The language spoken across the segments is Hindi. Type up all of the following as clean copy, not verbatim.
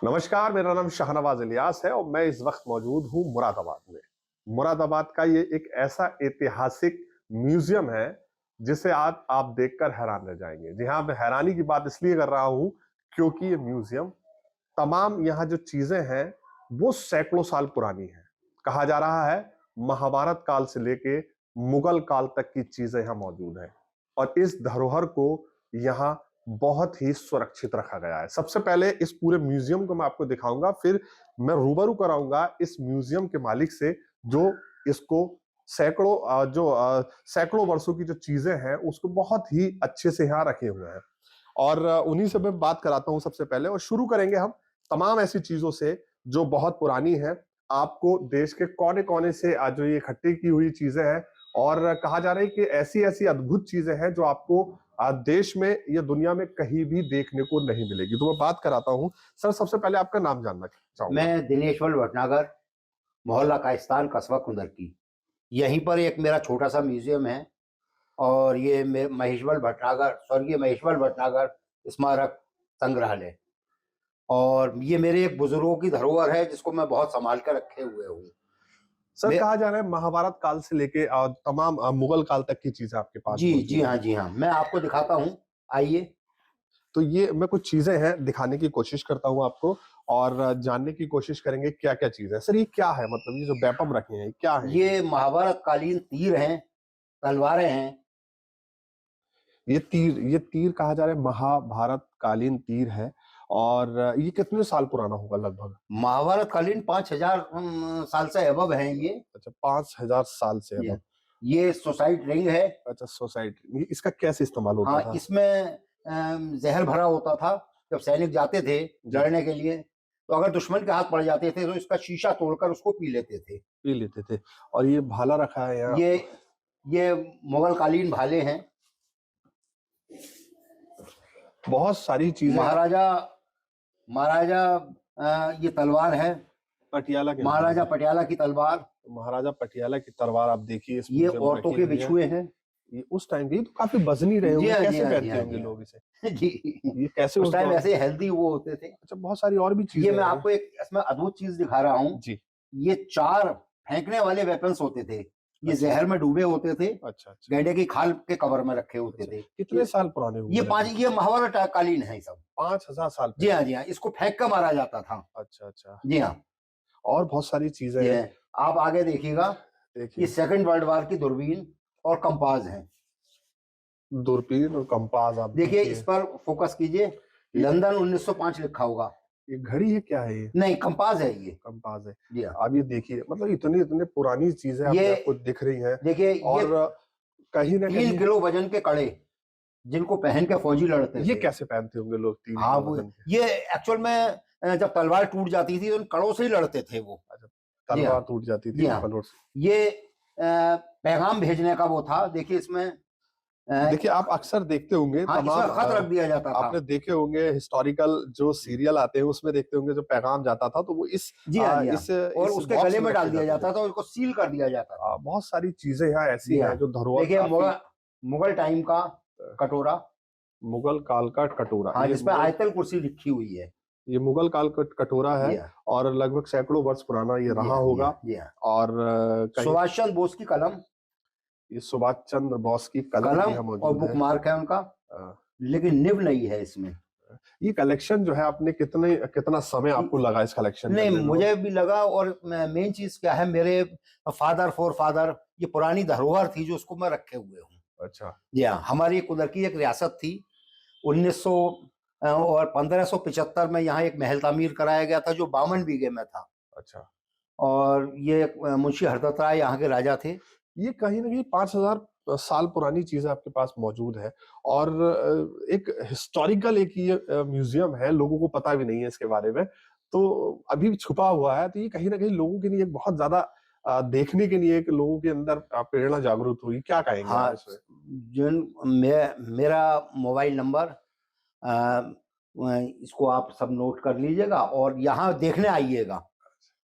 नमस्कार, मेरा नाम शाहनवाज इलियास है और मैं इस वक्त मौजूद हूँ मुरादाबाद में। मुरादाबाद का ये एक ऐसा ऐतिहासिक म्यूजियम है जिसे आज आप देखकर हैरान रह जाएंगे। जी हाँ, मैं हैरानी की बात इसलिए कर रहा हूँ क्योंकि ये म्यूजियम तमाम यहाँ जो चीजें हैं वो सैकड़ों साल पुरानी हैं। कहा जा रहा है महाभारत काल से लेके मुगल काल तक की चीजें यहाँ मौजूद है और इस धरोहर को यहाँ बहुत ही सुरक्षित रखा गया है। सबसे पहले इस पूरे म्यूजियम को मैं आपको दिखाऊंगा, फिर मैं रूबरू कराऊंगा इस म्यूजियम के मालिक से जो इसको सैकड़ों वर्षों की जो चीजें हैं उसको बहुत ही अच्छे से यहाँ रखे हुए हैं और उन्हीं से मैं बात कराता हूं सबसे पहले। और शुरू करेंगे हम तमाम ऐसी चीजों से जो बहुत पुरानी है। आपको देश के कोने कोने से आज जो ये इकट्ठी की हुई चीजें हैं और कहा जा रहा है कि ऐसी ऐसी अद्भुत चीजें हैं जो आपको देश में या दुनिया में कहीं भी देखने को नहीं मिलेगी। तो मैं बात कराता हूँ सर, सबसे पहले आपका नाम जानना चाहूंगा। मैं दिनेश्वर भटनागर, मोहल्ला कायस्तान, कस्बा कुंदरकी। यहीं पर एक मेरा छोटा सा म्यूजियम है और ये महेश्वर भटनागर, स्वर्गीय महेश्वर भटनागर स्मारक संग्रहालय, और ये मेरे एक बुजुर्गों की धरोहर है जिसको मैं बहुत संभाल कर रखे हुए हूँ। सर, कहा जा रहा है महाभारत काल से लेके तमाम मुगल काल तक की चीजें आपके पास जी मौजूद जी हाँ, हैं। जी हाँ, मैं आपको दिखाता हूँ, आइए। तो ये मैं कुछ चीजें हैं दिखाने की कोशिश करता हूँ आपको और जानने की कोशिश करेंगे क्या क्या चीज है। सर, ये क्या है, मतलब ये जो वेपन रखे हैं क्या है? ये महाभारत कालीन तीर हैं, तलवारें हैं। ये तीर कहा जा रहा है महाभारत कालीन तीर है और ये कितने साल पुराना होगा लगभग? महाभारत कालीन 5000 साल से अबव हैं ये। अच्छा, 5000 साल से अब। ये सुसाइड रिंग है। अच्छा, सोसाइटी, इसका कैसे इस्तेमाल होता हाँ, था? इसमें जहर भरा होता था। जब सैनिक जाते थे लड़ने के लिए तो अगर दुश्मन के हाथ पड़ जाते थे तो इसका शीशा तोड़कर उसको पी लेते थे। और ये भाला रखा है यहाँ। ये मुगल कालीन भाले हैं। बहुत सारी चीजें। महाराजा ये तलवार है, पटियाला के महाराजा पटियाला की तलवार। महाराजा पटियाला की तलवार आप देखिए। ये औरतों के बिछुए हैं। ये उस टाइम की तो काफी वजनी रहे होंगे। कैसे पहनते होंगे लोग इसे? जी, ये कैसे उस टाइम ऐसे हेल्दी वो होते थे। अच्छा, बहुत सारी और भी चीजें। ये मैं आपको एक इसमें अद्भुत चीज दिखा रहा हूँ जी। ये 4 फेंकने वाले वेपन्स होते थे। ये जहर में डूबे होते थे। अच्छा। गैंडे की खाल के कवर में रखे होते थे। कितने साल पुराने होंगे? ये महाभारत कालीन है सब। 5000 साल। जी हाँ, जी हाँ, इसको फेंक कर मारा जाता था। अच्छा। जी हाँ, और बहुत सारी चीजें हैं। आप आगे देखिएगा, ये सेकंड वर्ल्ड वॉर की दूरबीन और कंपास है। दूरबीन और कंपास आप देखिए, इस पर फोकस कीजिए, लंदन 1905 लिखा होगा। ये घड़ी है क्या है? ये नहीं, कंपास है। ये कंपास है। जी हाँ। आप ये देखिए, मतलब इतने पुरानी चीजें आपको दिख रही हैं। देखिए, और कहीं ना 3 किलो वजन के कड़े जिनको पहन के फौजी लड़ते थे। ये कैसे पहनते होंगे लोग 3 हाँ, किलो वजन के? ये एक्चुअल में जब तलवार टूट जाती थी तो उन कड़ों से ही लड़ते थे वो। अच्छा, तलवार टूट जाती थी कड़ों से। ये पैगाम भेजने का वो था। देखिए इसमें देखिए, आप अक्सर देखते होंगे तमाम खत रख दिया जाता था। आपने देखे होंगे हिस्टोरिकल जो सीरियल आते हैं उसमें देखते होंगे जो पैगाम जाता था तो वो इस और उसके गले में डाल दिया जाता था और उसको सील कर दिया जाता था। बहुत सारी चीजें यहाँ ऐसी हैं जो धरोहर। देखिए, मुगल टाइम का कटोरा, मुगल काल का कटोरा, जिसमें आयतल कुर्सी लिखी हुई है। ये मुगल काल का कटोरा है और लगभग सैकड़ों वर्ष पुराना ये रहा होगा। और सुभाष चंद्र बोस की कलम, ये सुभाष चंद्र बोस की कलम और बुक मार्क है उनका, लेकिन निब नहीं है इसमें। ये कलेक्शन जो है आपने कितना समय आपको लगा इस कलेक्शन में? नहीं, मुझे भी लगा। और मेन चीज क्या है, मेरे फादर ये पुरानी धरोहर थी जो उसको मैं रखे हुए हूँ। अच्छा। जी हाँ, हमारी कुदर की एक रियासत थी। 1575 में यहाँ एक महल तामीर कराया गया था जो 52 बीघे में था। अच्छा। और ये मुंशी हरदत्त राय यहाँ के राजा थे। ये कहीं ना कहीं 5000 साल पुरानी चीजें आपके पास मौजूद है और एक हिस्टोरिकल एक ये म्यूजियम है, लोगों को पता भी नहीं है इसके बारे में, तो अभी भी छुपा हुआ है। तो ये कहीं ना कहीं लोगों के लिए एक बहुत ज्यादा देखने के लिए एक लोगों के अंदर प्रेरणा जागरूक हुई। क्या कहेंगे? हाँ, मेरा मोबाइल नंबर, इसको आप सब नोट कर लीजिएगा और यहाँ देखने आइएगा।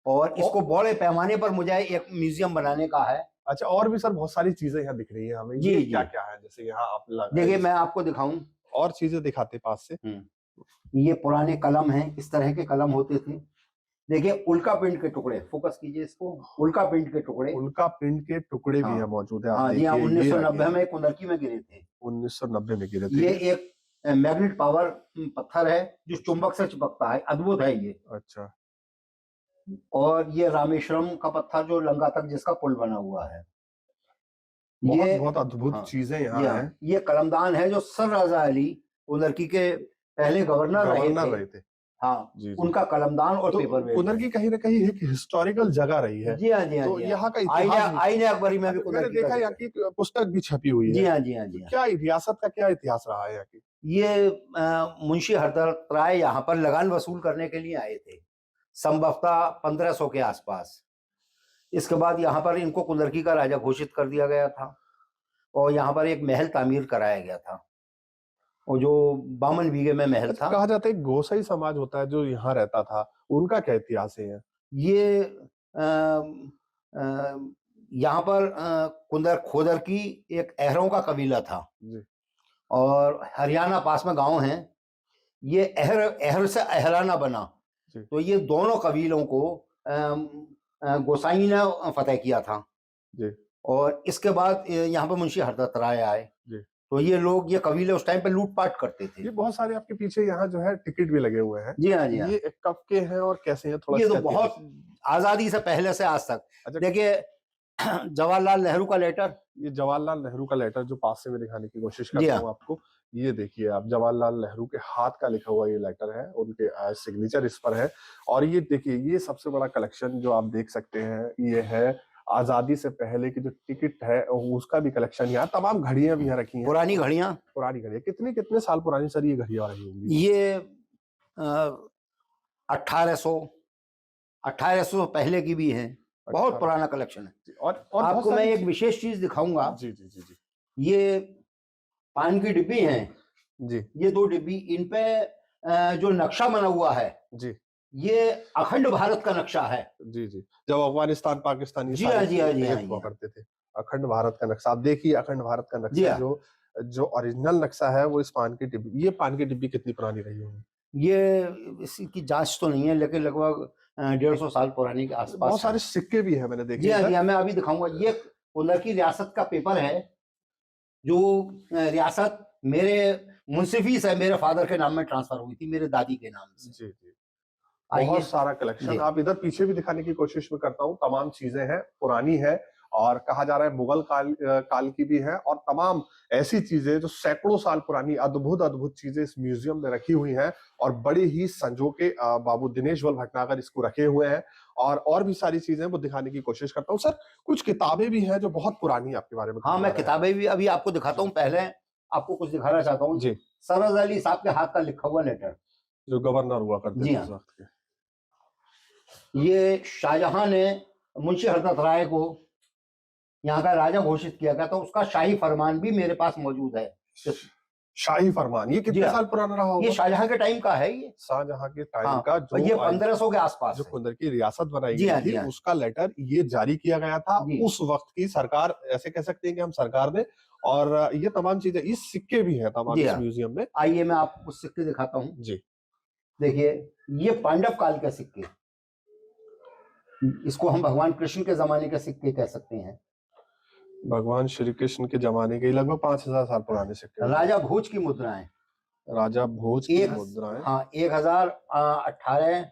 और इसको बड़े पैमाने पर मुझे एक म्यूजियम बनाने का है। अच्छा, और भी सर बहुत सारी चीजें यहाँ दिख रही है हमें। जी, क्या क्या है? जैसे यहाँ आप देखिए, मैं आपको दिखाऊं और चीजें दिखाते पास से। ये पुराने कलम हैं, इस तरह के कलम होते थे। देखिए उल्का पिंड के टुकड़े, फोकस कीजिए इसको, उल्का पिंड के टुकड़े। उल्का पिंड के टुकड़े भी हाँ, हैं मौजूद है, आप हाँ जी हाँ, देखिए ये 1990 रखे में कुंदरकी में गिरे थे। 1990 में गिरे थे ये एक मैग्नेट पावर पत्थर है जो चुंबक से चिपकता है, अद्भुत है ये। अच्छा, और ये रामेश्वरम का पत्थर जो लंका तक जिसका पुल बना हुआ है। बहुत ये बहुत अद्भुत हाँ, चीजें यहाँ हाँ, हैं। ये कलमदान है जो सर रजा अली कुंदरकी के पहले गवर्नर रहे थे। हाँ, जी, जी। उनका कलमदान और तो पेपर वेट कुंदरकी कहीं ना कहीं एक हिस्टोरिकल जगह रही है। जी हाँ, जी हाँ, तो जी हाँ। यहाँ का इतिहास भी- आईने अकबरी में भी मैंने कुंदरकी देखा का यहाँ जिक्र की एक पुस्तक भी छपी हुई है। है। जी हाँ, जी हाँ, जी तो हाँ। क्या रियासत का क्या इतिहास रहा है यहाँ की? ये मुंशी हरदत्त राय यहाँ पर लगान वसूल करने के लिए आए थे, संभवतः 1500 के आसपास। इसके बाद यहाँ पर इनको कुंदरकी का राजा घोषित कर दिया गया था और यहाँ पर एक महल तामीर कराया गया था, और जो 52 बीघे में महल अच्छा, था। कहा जाता है एक गोसाई समाज होता है जो यहाँ रहता था, उनका क्या इतिहास है यहाँ? ये यहाँ पर खोदर की एक अहरों का कबीला था जी, और हरियाणा पास में गांव है। ये अहर से अहराना बना, जी। तो ये दोनों कबीलों को गोसाई ने फतेह किया था। जी, और इसके बाद यहाँ पर मुंशी हरदत्त राय आए, जी। तो ये लोग, ये कबीले उस टाइम पे लूटपाट करते थे। ये बहुत सारे आपके पीछे यहाँ जो है टिकट भी लगे हुए हैं। जी हाँ, जी हाँ। ये कब के हैं और कैसे हैं, थोड़ा ये तो इसका बहुत इतिहास? आजादी से पहले से आज तक। अच्छा, देखिए जवाहरलाल नेहरू का लेटर, ये जवाहरलाल नेहरू का लेटर जो पास से मैं दिखाने की कोशिश जी करता हाँ। हूँ आपको, ये देखिए आप, जवाहरलाल नेहरू के हाथ का लिखा हुआ ये लेटर है, उनके सिग्नेचर इस पर है। और ये देखिए, ये सबसे बड़ा कलेक्शन जो आप देख सकते हैं, ये है आजादी से पहले की जो टिकट है उसका भी कलेक्शन यहाँ, तमाम घड़ियां भी यहाँ रखी हैं, पुरानी घड़ियां। पुरानी घड़ियां। कितने कितने साल पुरानी सर ये घड़ियां रही होंगी? ये 1800 पहले की भी हैं, बहुत 1800 पुराना कलेक्शन है। और बहुत आपको मैं सारी एक विशेष चीज दिखाऊंगा। जी, जी, जी, जी, ये पान की डिब्बी हैं, जी, ये 2 डिब्बी, इन पे जो नक्शा बना हुआ है, जी, ये अखंड भारत का नक्शा है। जी, जी। जब अफगानिस्तान पाकिस्तान ये जी हाँ, सारे जी हाँ, जी हाँ, एक जी हुआ हाँ। करते थे, अखंड भारत का नक्शा आप देखिए, अखंड भारत का जी नक्शा हाँ। जो जो ओरिजिनल नक्शा है वो इस पान की डिब्बी, ये पान की डिब्बी कितनी पुरानी रही होगी? ये इसकी जांच तो नहीं है, लेकिन लगभग 150 साल पुरानी के आसपास बहुत है। सारे सिक्के भी हैं मैंने जी देखे हाँ, जी इधर। हाँ, मैं अभी दिखाऊंगा। ये कुंदरकी रियासत का पेपर है, जो रियासत मेरे मुंसिफी से मेरे फादर के नाम में ट्रांसफर हुई थी, मेरे दादी के नाम से। जी, जी। आइए। बहुत सारा कलेक्शन जी। आप इधर पीछे भी दिखाने की कोशिश में करता हूँ, तमाम चीजें हैं, पुरानी है और कहा जा रहा है मुगल काल की भी है, और तमाम ऐसी चीजें जो सैकड़ों साल पुरानी अद्भुत अद्भुत चीजें इस म्यूजियम में रखी हुई हैं, और बड़े ही संजो के बाबू दिनेश बल भटनागर इसको रखे हुए हैं, और भी सारी चीजें वो दिखाने की कोशिश करता हूँ। सर, कुछ किताबें भी हैं जो बहुत पुरानी आपके बारे में हाँ, कहने मैं जा रहे हैं। किताबें भी अभी आपको दिखाता हूँ। पहले आपको कुछ दिखाना चाहता हूँ। जी, सरज अली साहब के हाथ का लिखा हुआ लेटर। जो गवर्नर हुआ करते जी थे हाँ। उस वक्त के। ये शाहजहां ने मुंशी हरदत्त राय को यहाँ का राजा घोषित किया गया, तो उसका शाही फरमान भी मेरे पास मौजूद है। शाही फरमान, ये जी कितने हाँ। साल पुराना रहा ये होगा? शाहजहां के टाइम का है ये। शाहजहां के टाइम हाँ, का और ये 1500 के आसपास जो है। कुंदर की रियासत बनाई जी गई हाँ, थी, जी हाँ। उसका लेटर ये जारी किया गया था जी। उस वक्त की सरकार, ऐसे कह सकते हैं कि हम सरकार ने, और ये तमाम चीजें, इस सिक्के भी हैं तमाम जी इस हाँ। म्यूजियम में। आइए मैं आपको कुछ सिक्के दिखाता हूँ। जी, देखिए, ये पांडव काल के सिक्के, इसको हम भगवान कृष्ण के जमाने के सिक्के कह सकते हैं। भगवान श्री कृष्ण के जमाने के लगभग 5000 साल पुराने सिक्के हैं। राजा भोज की मुद्राएं, राजा भोज की एक मुद्राएं। हाँ, 1018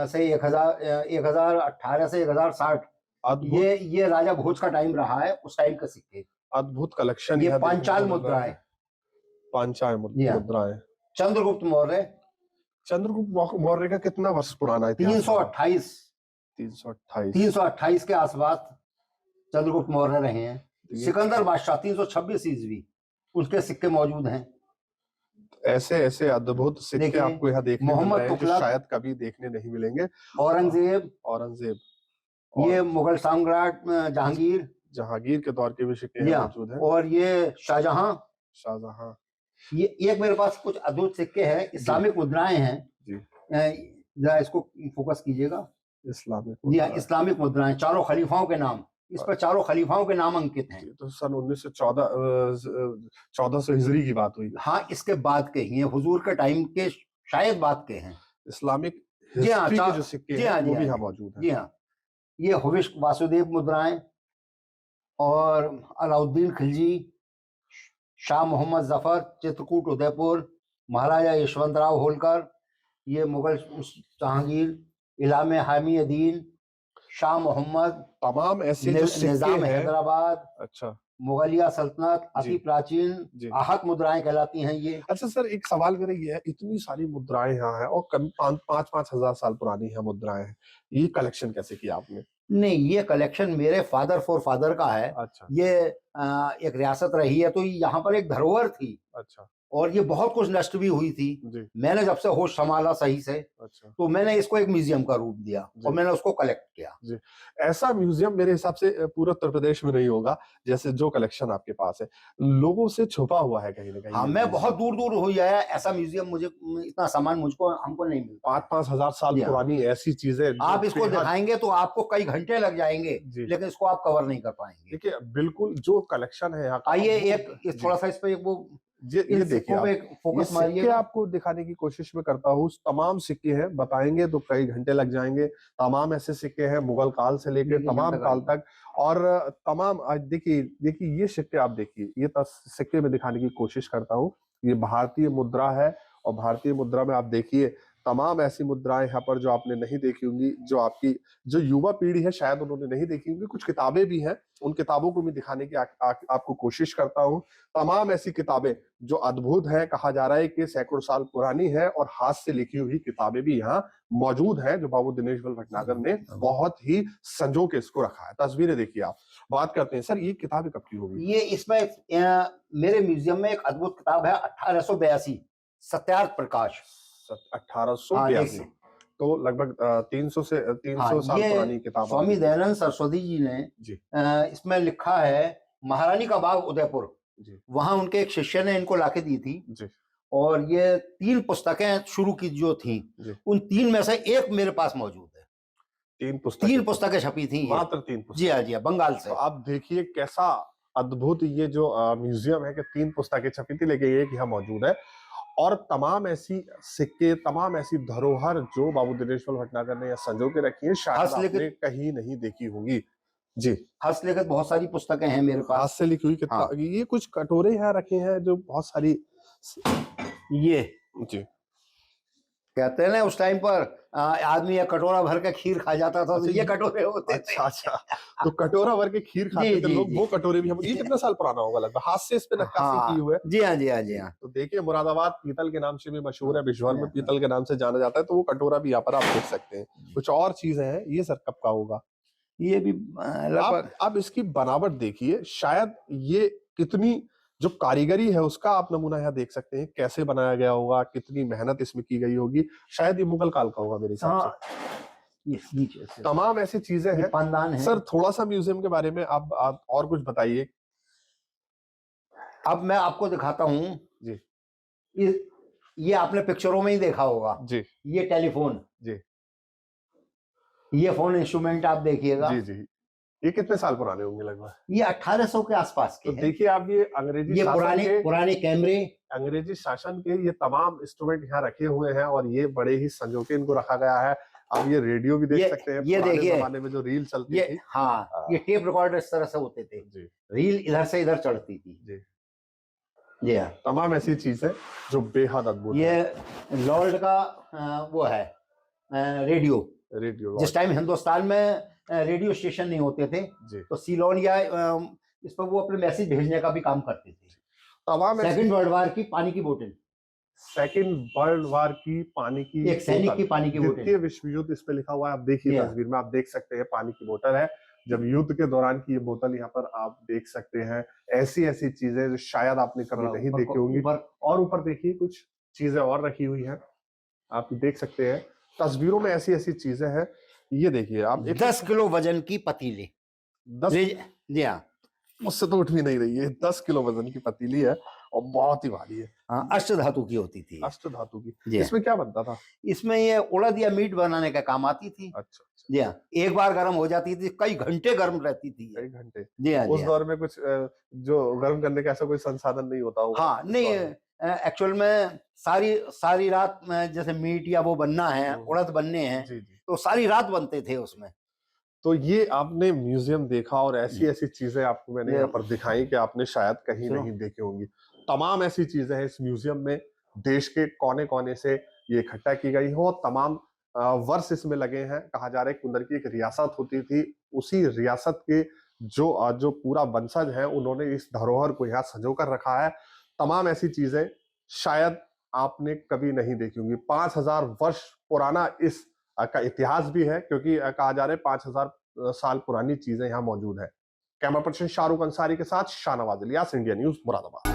से 1018 से 1060, अद्भुत ये राजा भोज का टाइम रहा है, उस टाइम के सिक्के। अद्भुत कलेक्शन ये यहाँ देखने पांचाल को मिल रहा है। मुद्राएं, पांचाल जी हाँ। मुद्राएं। चंद्रगुप्त मौर्य, चंद्रगुप्त मौर्य का कितना वर्ष पुराना इतिहास है? 328 328 328 के आसपास चंद्रगुप्त मौर्य रहे हैं। सिकंदर बादशाह 326 ईस्वी, उसके सिक्के मौजूद हैं। ऐसे ऐसे अद्भुत सिक्के देखिए, आपको यहाँ देखने मिल मोहम्मद रहे हैं जो तुगलक, शायद कभी देखने नहीं मिलेंगे। औरंगजेब, औरंगजेब, ये मुगल सम्राट जहांगीर, जहांगीर के दौर के भी सिक्के जी यहाँ हाँ, मौजूद हैं। और ये शाहजहां। शाहजहां। ये एक मेरे पास कुछ अद्भुत सिक्के हैं, इस्लामिक मुद्राएं हैं। जी, जरा इसको फोकस कीजिएगा। इस्लामिक जी हाँ, मुद्रा। इस्लामिक मुद्राएं, चारों खलीफाओं के नाम। इस पर चारों खलीफाओं के नाम अंकित हैं। ये तो सन 1914 1400 हिजरी की बात हुई। हाँ, इसके बाद के ही हैं, हुजूर के टाइम के शायद बाद के हैं। इस्लामिक जी हाँ, हिस्ट्री के जो सिक्के जी हैं हाँ, वो जी भी हाँ, यहाँ मौजूद जी हैं। हाँ। ये हुविश वासुदेव मुद्राएं और अलाउद्दीन खिलजी, शाह मोहम्मद जफर, चित्रकूट उदयपुर, महाराजा यशवंतराव होलकर, ये मुगल जहांगीर, इलामे हामी अदीन, शाह मोहम्मद, तमाम ऐसे जो सिक्के निजाम हैं। हैदराबाद, अच्छा मुगलिया सल्तनत, अति जी प्राचीन जी। आहत मुद्राएं कहलाती हैं ये। अच्छा सर, एक सवाल मेरा ये है, इतनी सारी मुद्राएं यहाँ हैं और कम 5-5 हजार साल पुरानी यहाँ मुद्राएं हैं, ये कलेक्शन कैसे किया आपने? नहीं, ये कलेक्शन मेरे फादर फोर फादर का है। अच्छा ये एक रियासत रही है, तो यहाँ पर एक धरोहर थी अच्छा और ये बहुत कुछ नष्ट भी हुई थी। जी। मैंने जब से होश संभाला सही से, अच्छा तो मैंने इसको एक म्यूजियम का रूप दिया जी। और मैंने उसको कलेक्ट किया। जी, ऐसा म्यूजियम मेरे हिसाब से पूरे उत्तर प्रदेश में नहीं होगा जैसे जो कलेक्शन आपके पास है, लोगों से छुपा हुआ है कहीं ना कहीं। हाँ, मैं बहुत दूर दूर हुई आया, ऐसा म्यूजियम मुझे, इतना सामान हमको नहीं मिलता। 5-5 हजार साल जी हाँ। पुरानी ऐसी चीजें जो आप इसको बेहद- दिखाएंगे तो आपको कई घंटे लग जाएंगे, जी। लेकिन इसको आप कवर नहीं कर पाएंगे। देखिए बिल्कुल जो कलेक्शन है यहाँ का, आइए वो- एक जी। थोड़ा सा इस पे एक वो ये इन देखिए सिक्कों आप, पे एक ये फोकस सिक्के मारिए। आपको दिखाने की कोशिश में करता हूँ। तमाम सिक्के हैं, बताएंगे तो कई घंटे लग जाएंगे। तमाम ऐसे सिक्के हैं मुगल काल से लेकर देखिए, तमाम यहाँ तक काल आइए। तक, और तमाम आज देखिए देखिए ये सिक्के आप देखिए, ये सिक्के में दिखाने की कोशिश करता हूँ। ये भारतीय मुद्रा है और भारतीय मुद्रा में आप देखिए तमाम ऐसी मुद्राएं यहाँ पर जो आपने नहीं देखी होंगी, जो आपकी जो युवा पीढ़ी है शायद उन्होंने नहीं देखी होंगी। कुछ किताबें भी हैं, उन किताबों को भी दिखाने की आपको कोशिश करता हूँ। तमाम ऐसी किताबें जो अद्भुत है, कहा जा रहा है कि सैकड़ों साल पुरानी है और हाथ से लिखी हुई किताबें भी यहाँ मौजूद हैं, जो बाबू दिनेश बल भटनागर ने बहुत ही संजो के इसको रखा है। तस्वीरें देखिए आप। बात करते हैं सर, ये किताबें कब की होगी? ये इसमें मेरे म्यूजियम में एक अद्भुत किताब है, 1882, सत्यार्थ प्रकाश। 1882। देखिए। तो लगभग 300 साल ये पुरानी किताब स्वामी होगी। दयानंद सरस्वती जी ने जी इसमें लिखा है, महारानी का बाग उदयपुर, जी वहां उनके एक शिष्य ने इनको लाके दी थी। जी और ये 3 पुस्तकें शुरू की जो थी, जी। उन 3 में से एक मेरे पास मौजूद है। 3 पुस्तकें छपी थी ये। मात्र 3 पुस्तक। जी हाँ, जी हाँ, बंगाल से। तो आप देखिए कैसा अद्भुत ये जो म्यूजियम है कि 3 पुस्तकें छपी थी, लेकिन एक यहाँ मौजूद है। और तमाम ऐसी सिक्के, तमाम ऐसी धरोहर जो बाबू दिनेश बल भटनागर ने यहाँ संजो के रखी है, शायद हस्तलिखित- आपने कहीं नहीं देखी होंगी। जी, हस्तलिखित बहुत सारी पुस्तकें हैं मेरे हाथ पास। से लिखी हुई किताब। हाँ। ये कुछ कटोरे यहाँ रखे हैं जो बहुत सारी। ये जी, कहते हैं ना, उस टाइम पर आदमी एक कटोरा भर के खीर खा जाता था, तो अच्छा, ये कटोरे होते थे। अच्छा। तो कटोरा भर के खीर खाते जी, थे जी, लोग, जी। वो कटोरे भी हम, ये कितना साल पुराना होगा लगभग? हाथ से इस पे नक्काशी की हुई है। जी हाँ, जी हाँ, जी हाँ। तो देखिए मुरादाबाद पीतल के नाम से भी मशहूर है, बिजवार में हाँ। पीतल के नाम से जाना जाता है, तो वो कटोरा भी यहाँ पर आप देख सकते हैं। कुछ और चीजें हैं, ये सर कब का होगा? ये भी लगभग आप इसकी बनावट देखिए, शायद ये कितनी जो कारीगरी है उसका आप नमूना यहाँ देख सकते हैं, कैसे बनाया गया होगा, कितनी मेहनत इसमें की गई होगी। शायद ये मुगल काल का होगा मेरे हिसाब से। हाँ, ये नीचे से तमाम ऐसी चीजें ये हैं। पानदान है। सर थोड़ा सा म्यूजियम के बारे में आप और कुछ बताइए। अब मैं आपको दिखाता हूँ। जी ये आपने पिक्चरों में ही देखा होगा। जी ये टेलीफोन, जी ये फोन इंस्ट्रूमेंट आप देखिएगा। जी जी। ये कितने साल पुराने होंगे लगभग? ये 1800 के आसपास के तो हैं। देखिए आप, ये अंग्रेजी ये शासन के पुराने कैमरे, अंग्रेजी शासन के ये तमाम इंस्ट्रूमेंट यहाँ रखे हुए हैं और ये बड़े ही संजो के इनको रखा गया है। आप ये रेडियो भी देख सकते हैं। ये पुराने देखिए, जमाने में जो रील चलती ये थी। हाँ, ये टेप रिकॉर्डर इस तरह से होते थे। जी रील इधर से इधर चढ़ती थी। जी। जी हाँ। तमाम ऐसी चीजें जो बेहद अद्भुत ये लॉर्ड का वो है रेडियो। रेडियो जिस टाइम हिंदुस्तान में रेडियो स्टेशन नहीं होते थे, जी। तो सीलोन या इस पर वो अपने मैसेज भेजने का भी काम करते थे। तमाम सेकंड वर्ल्ड वार की पानी की बोतल, सेकंड वर्ल्ड वार की पानी की एक सैनिक बोतल। की पानी की बोतल। द्वितीय विश्व युद्ध इस पे लिखा हुआ है, आप देखिए Yeah. तस्वीर में आप देख सकते हैं, पानी की बोतल है। जब युद्ध के दौरान की ये बोतल यहाँ पर आप देख सकते हैं। ऐसी ऐसी चीजें जो शायद आपने कभी नहीं देखी होंगी। और ऊपर देखिए कुछ चीजें और रखी हुई हैं, आप देख सकते हैं तस्वीरों में ऐसी ऐसी चीजें हैं। ये देखिए आप 10 किलो वजन की पतीली। 10 जी हाँ। मुझसे तो उठ भी नहीं रही है। 10 किलो वजन की पतीली है और बहुत ही भारी है। हाँ, अष्ट धातु की होती थी। अष्ट धातु की। जी हाँ। इसमें क्या बनता था? इसमें ये उड़द या मीट बनाने का काम आती थी। अच्छा, जी हाँ, एक बार गर्म हो जाती थी, कई घंटे गर्म रहती थी ये। कई घंटे। जी हाँ, उस जी हाँ। दौर में कुछ जो गर्म करने का ऐसा कोई संसाधन नहीं होता होगा हाँ, उस नहीं, दौर में। एक्चुअल में सारी रात में जैसे मीट या वो बनना है, उड़द बनने हैं, जी, जी। तो सारी रात बनते थे उसमें। तो ये आपने म्यूजियम देखा और ऐसी-ऐसी चीजें आपको मैंने ये यहाँ पर दिखाई कि आपने शायद कहीं सुनो। नहीं देखी होंगी। तमाम ऐसी चीजें हैं इस म्यूजियम में, देश के कोने-कोने से ये इकट्ठा की गई हैं और तमाम वर्ष इसमें लगे हैं। कहा जा रहा है कुंदर की एक रियासत होती थी, उसी रियासत के जो पूरा वंशज है उन्होंने इस धरोहर को यहाँ संजो कर रखा है। तमाम ऐसी चीजें शायद आपने कभी नहीं देखी होंगी। 5000 वर्ष पुराना इस का इतिहास भी है क्योंकि कहा जा रहा है 5000 साल पुरानी चीजें यहाँ मौजूद है। कैमरा पर्सन शाहरुख अंसारी के साथ शाहनवाज इलियास, इंडिया न्यूज मुरादाबाद।